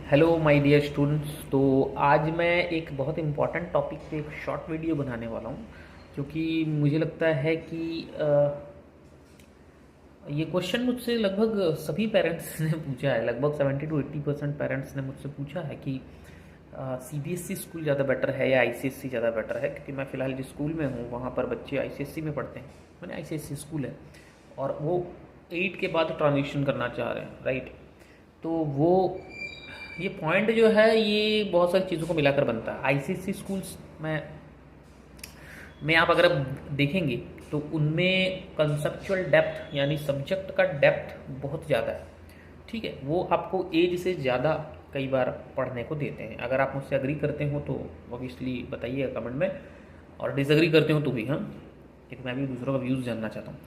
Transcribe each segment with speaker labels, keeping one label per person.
Speaker 1: Hello my dear students. तो आज मैं एक बहुत इम्पॉर्टेंट टॉपिक पे एक शॉर्ट वीडियो बनाने वाला हूँ, क्योंकि मुझे लगता है कि ये क्वेश्चन मुझसे लगभग सभी पेरेंट्स ने पूछा है। लगभग 70 to 80% पेरेंट्स ने मुझसे पूछा है कि सीबीएसई स्कूल ज़्यादा बेटर है या आईसीएसई ज़्यादा बेटर है। क्योंकि मैं फ़िलहाल जिस स्कूल में हूँ वहाँ पर बच्चे आईसीएसई में पढ़ते हैं, मैंने आईसीएसई स्कूल है, और वो 8 के बाद ट्रांजिशन करना चाह रहे हैं, राइट। तो वो ये पॉइंट जो है ये बहुत सारी चीज़ों को मिलाकर बनता है। आईसीएसई स्कूल्स में आप अगर देखेंगे तो उनमें कंसेप्चुअल डेप्थ यानी सब्जेक्ट का डेप्थ बहुत ज़्यादा है, ठीक है। वो आपको एज से ज़्यादा कई बार पढ़ने को देते हैं। अगर आप मुझसे अग्री करते हो तो ऑब्वियसली बताइएगा कमेंट में, और डिसएग्री करते हो तो भी, हाँ, क्योंकि मैं भी दूसरों का व्यूज़ जानना चाहता हूँ।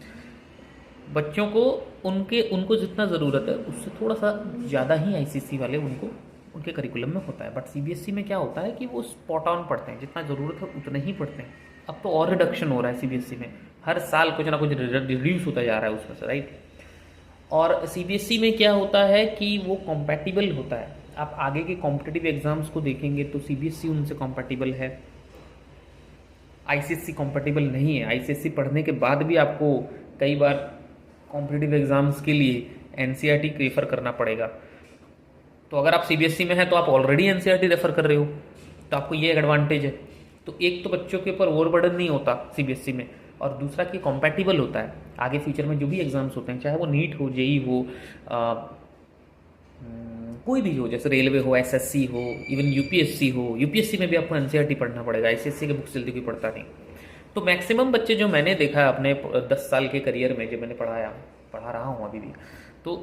Speaker 1: बच्चों को उनको जितना ज़रूरत है उससे थोड़ा सा ज़्यादा ही आईसीएसई वाले उनको उनके करिकुलम में होता है। बट सीबीएसई में क्या होता है कि वो स्पॉट ऑन पढ़ते हैं, जितना ज़रूरत है उतना ही पढ़ते हैं। अब तो और रिडक्शन हो रहा है सीबीएसई में, हर साल कुछ ना कुछ रिड्यूस होता जा रहा है उसमें से, राइट। और सीबीएसई में क्या होता है कि वो कॉम्पैटिबल होता है। आप आगे के कॉम्पिटिटिव एग्जाम्स को देखेंगे तो सीबीएसई उनसे कॉम्पैटिबल है, आईसीएसई कॉम्पैटिबल नहीं है। आईसीएसई पढ़ने के बाद भी आपको कई बार कॉम्पिटिटिव एग्जाम्स के लिए एनसीईआरटी रेफर करना पड़ेगा। तो अगर आप सीबीएसई में हैं तो आप ऑलरेडी एनसीईआरटी रेफर कर रहे हो, तो आपको ये एक एडवांटेज है। तो एक तो बच्चों के ऊपर ओवरबर्डन नहीं होता सीबीएसई में, और दूसरा कि कॉम्पैटिबल होता है। आगे फ्यूचर में जो भी एग्जाम्स होते हैं, चाहे वो नीट हो, जेई हो, कोई भी हो, जैसे रेलवे हो, एसएससी हो, इवन यूपीएससी हो। यूपीएससी में भी आपको एनसीईआरटी पढ़ना पड़ेगा, आईसीएससी के बुक्स जल्दी कोई पढ़ता नहीं। तो मैक्सिमम बच्चे जो मैंने देखा है अपने 10 साल के करियर में, जो मैंने पढ़ा रहा हूँ अभी भी, तो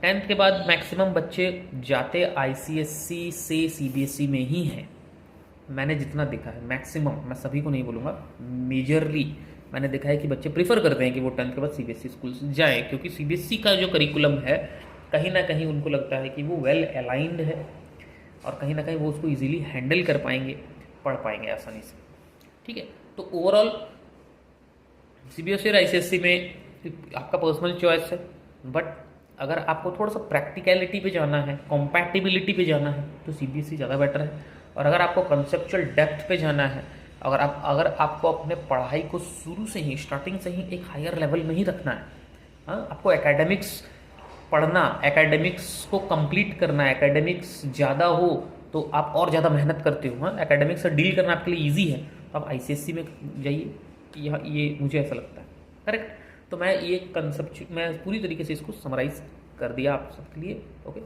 Speaker 1: 10th के बाद मैक्सिमम बच्चे जाते आईसीएससी से सीबीएसई में ही हैं। मैंने जितना देखा है मैक्सिमम, मैं सभी को नहीं बोलूँगा, मेजरली मैंने देखा है कि बच्चे प्रीफर करते हैं कि वो 10th के बाद सीबीएसई स्कूल से जाएँ, क्योंकि सीबीएसई का जो करिकुलम है कहीं ना कहीं उनको लगता है कि वो वेल अलाइंड है, और कहीं ना कहीं वो उसको इजीली हैंडल कर पाएंगे, पढ़ पाएंगे आसानी से, ठीक है। तो ओवरऑल सीबीएसई और आईसीएसई में आपका पर्सनल चॉइस है, बट अगर आपको थोड़ा सा प्रैक्टिकलिटी पे जाना है, कॉम्पैटिबिलिटी पे जाना है, तो सीबीएसई ज़्यादा बेटर है। और अगर आपको कंसेप्चुअल डेप्थ पे जाना है, अगर आपको अपने पढ़ाई को शुरू से ही, स्टार्टिंग से ही एक हायर लेवल में ही रखना है, हाँ, आपको एकेडमिक्स पढ़ना, एकेडमिक्स को कंप्लीट करना, एकेडमिक्स ज़्यादा हो तो आप और ज़्यादा मेहनत करते हो, हाँ, एकेडमिक्स से डील करना आपके लिए ईजी है, तो आप आईसीएसई में जाइए। ये मुझे ऐसा लगता है, करेक्ट। तो मैं ये कंसेप्ट मैं पूरी तरीके से इसको समराइज कर दिया आप सबके लिए, ओके।